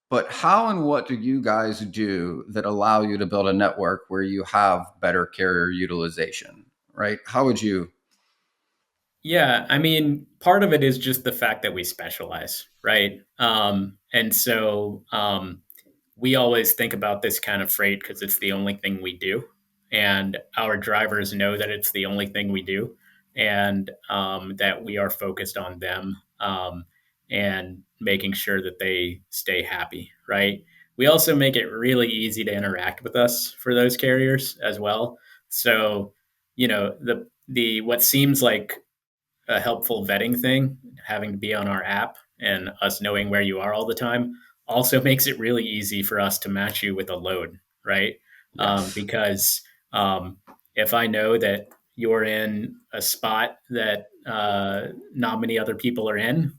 But how and what do you guys do that allow you to build a network where you have better carrier utilization, right? How would you? Yeah, I mean, part of it is just the fact that we specialize, right? And so we always think about this kind of freight because it's the only thing we do. And our drivers know that it's the only thing we do, and that we are focused on them, and making sure that they stay happy, right? We also make it really easy to interact with us for those carriers as well. So, the what seems like a helpful vetting thing, having to be on our app and us knowing where you are all the time, also makes it really easy for us to match you with a load, right? Yes. Because if I know that you're in a spot that not many other people are in,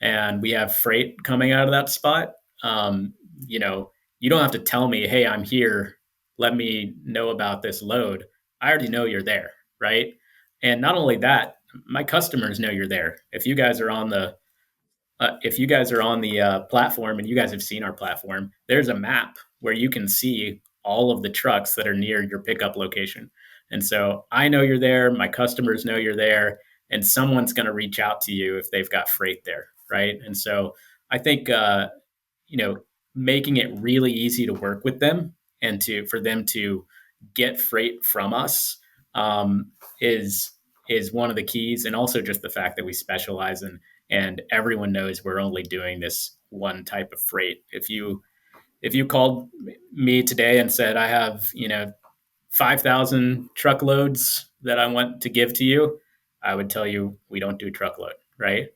and we have freight coming out of that spot, um, you know, you don't have to tell me, hey, I'm here. Let me know about this load. I already know you're there, right? And not only that, my customers know you're there. If you guys are on the platform, and you guys have seen our platform, there's a map where you can see all of the trucks that are near your pickup location. And so I know you're there. My customers know you're there, and someone's going to reach out to you if they've got freight there, right? And so I think you know making it really easy to work with them and to for them to get freight from us um, is one of the keys, and also just the fact that we specialize in, and everyone knows we're only doing this one type of freight. If you called me today and said I have 5,000 truckloads that I want to give to you, I would tell you we don't do truckload, right?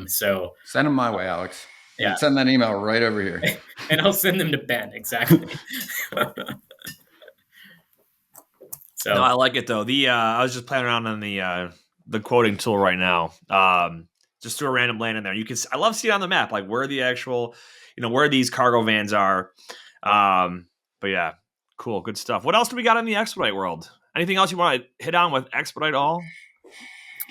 So Send them my way, Alex. You yeah, can send that email right over here. and I'll send them to Ben, exactly. No, I So like it though. I was just playing around on the quoting tool right now. Just threw a random land in there. I love seeing on the map like where the actual, where these cargo vans are. But yeah, cool, good stuff. What else do we got in the Expedite world? Anything else you want to hit on with Expedite All?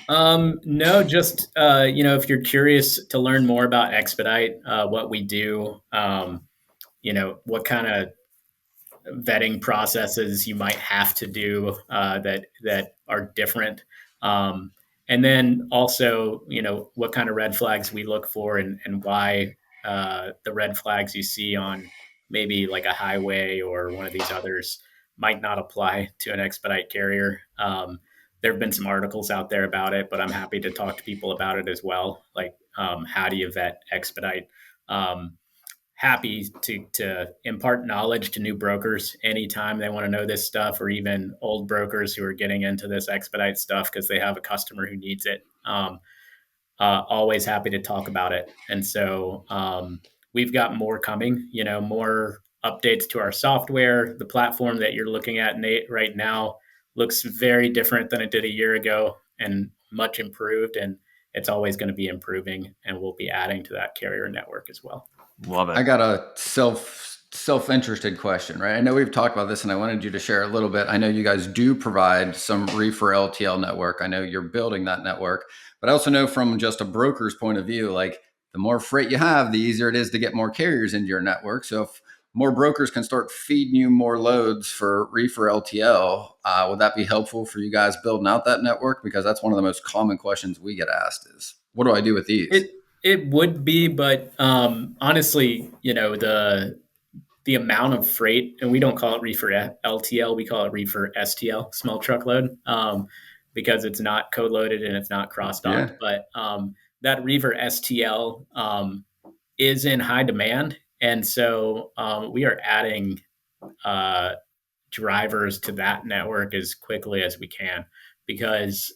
no, just if you're curious to learn more about Expedite, what we do, what kind of vetting processes you might have to do that are different. And then also, what kind of red flags we look for, and why the red flags you see on maybe like a highway or one of these others might not apply to an expedite carrier. There have been some articles out there about it, but I'm happy to talk to people about it as well. Like, how do you vet expedite? Happy to impart knowledge to new brokers anytime they want to know this stuff, or even old brokers who are getting into this expedite stuff because they have a customer who needs it. Always happy to talk about it. And so we've got more coming, more updates to our software. The platform that you're looking at, Nate, right now looks very different than it did a year ago, and much improved. And it's always going to be improving, and we'll be adding to that carrier network as well. Love it. I got a self-interested question, right? I know we've talked about this and I wanted you to share a little bit. I know you guys do provide some reefer LTL network. I know you're building that network, but I also know from just a broker's point of view, like the more freight you have, the easier it is to get more carriers into your network. So if more brokers can start feeding you more loads for reefer LTL, would that be helpful for you guys building out that network? Because that's one of the most common questions we get asked is, what do I do with these? It would be, but honestly, the amount of freight, and we don't call it reefer LTL, we call it reefer STL, small truckload, because it's not code loaded and it's not cross docked. Yeah. But that reefer STL is in high demand. And so we are adding drivers to that network as quickly as we can, because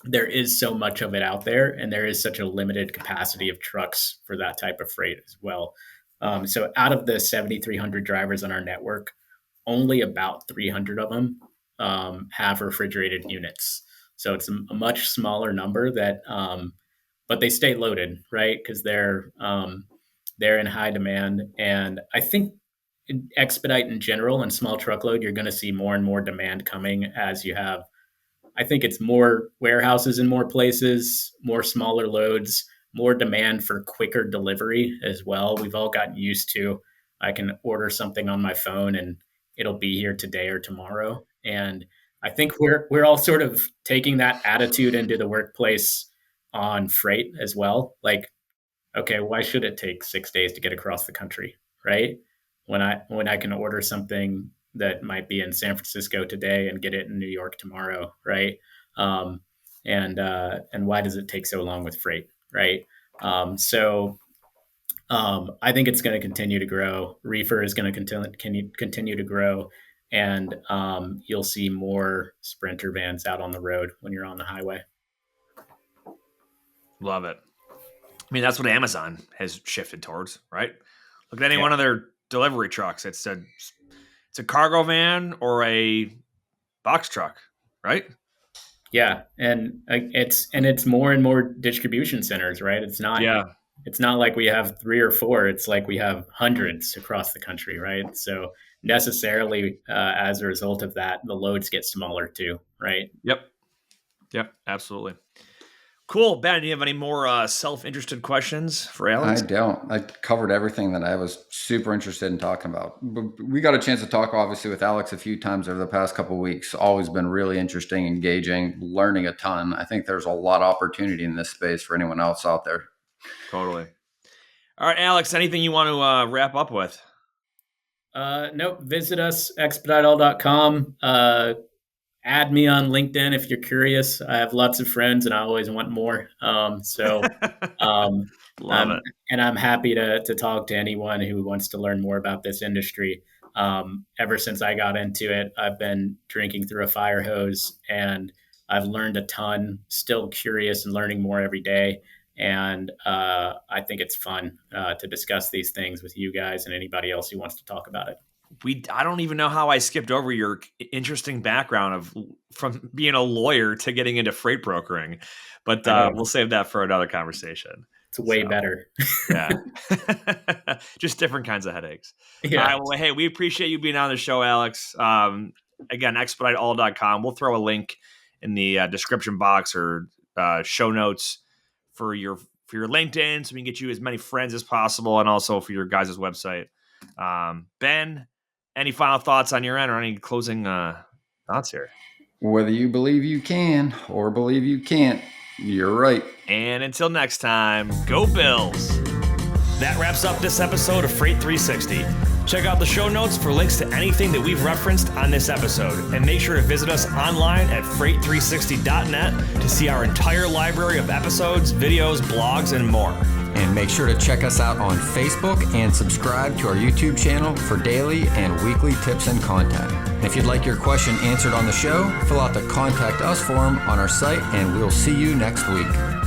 there is so much of it out there, and there is such a limited capacity of trucks for that type of freight as well. So out of the 7,300 drivers on our network, only about 300 of them have refrigerated units. So it's a much smaller number that, but they stay loaded, right? Because they're in high demand. And I think in Expedite in general and small truckload, you're going to see more and more demand coming as you have, I think it's more warehouses in more places, more smaller loads, more demand for quicker delivery as well. We've all gotten used to, I can order something on my phone and it'll be here today or tomorrow. And I think we're all sort of taking that attitude into the workplace on freight as well. Like, okay, why should it take 6 days to get across the country, right? When I can order something that might be in San Francisco today and get it in New York tomorrow, right? And why does it take so long with freight, right? So I think it's going to continue to grow. Reefer is going to continue to grow, and you'll see more Sprinter vans out on the road when you're on the highway. Love it. I mean, that's what Amazon has shifted towards, right? Look at any one of their delivery trucks. It's a cargo van or a box truck, right? Yeah, and it's more and more distribution centers, right? It's not like we have 3 or 4. It's like we have hundreds across the country, right? So necessarily, as a result of that, the loads get smaller too, right? Yep, absolutely. Cool. Ben, do you have any more self-interested questions for Alex? I don't. I covered everything that I was super interested in talking about. We got a chance to talk, obviously, with Alex a few times over the past couple of weeks. Always been really interesting, engaging, learning a ton. I think there's a lot of opportunity in this space for anyone else out there. Totally. All right, Alex, anything you want to wrap up with? Nope. Visit us, expediteall.com. Add me on LinkedIn if you're curious. I have lots of friends and I always want more. Love it. And I'm happy to talk to anyone who wants to learn more about this industry. Ever since I got into it, I've been drinking through a fire hose and I've learned a ton, still curious and learning more every day. And I think it's fun to discuss these things with you guys and anybody else who wants to talk about it. I don't even know how I skipped over your interesting background from being a lawyer to getting into freight brokering, but we'll save that for another conversation. It's way better. Yeah. Just different kinds of headaches. Yeah. All right. Well, hey, we appreciate you being on the show, Alex. Again, expediteall.com. We'll throw a link in the description box or show notes for your LinkedIn so we can get you as many friends as possible, and also for your guys' website. Ben, any final thoughts on your end or any closing thoughts here? Whether you believe you can or believe you can't, you're right. And until next time, go Bills. That wraps up this episode of Freight 360. Check out the show notes for links to anything that we've referenced on this episode. And make sure to visit us online at freight360.net to see our entire library of episodes, videos, blogs, and more. And make sure to check us out on Facebook and subscribe to our YouTube channel for daily and weekly tips and content. And if you'd like your question answered on the show, fill out the Contact Us form on our site, and we'll see you next week.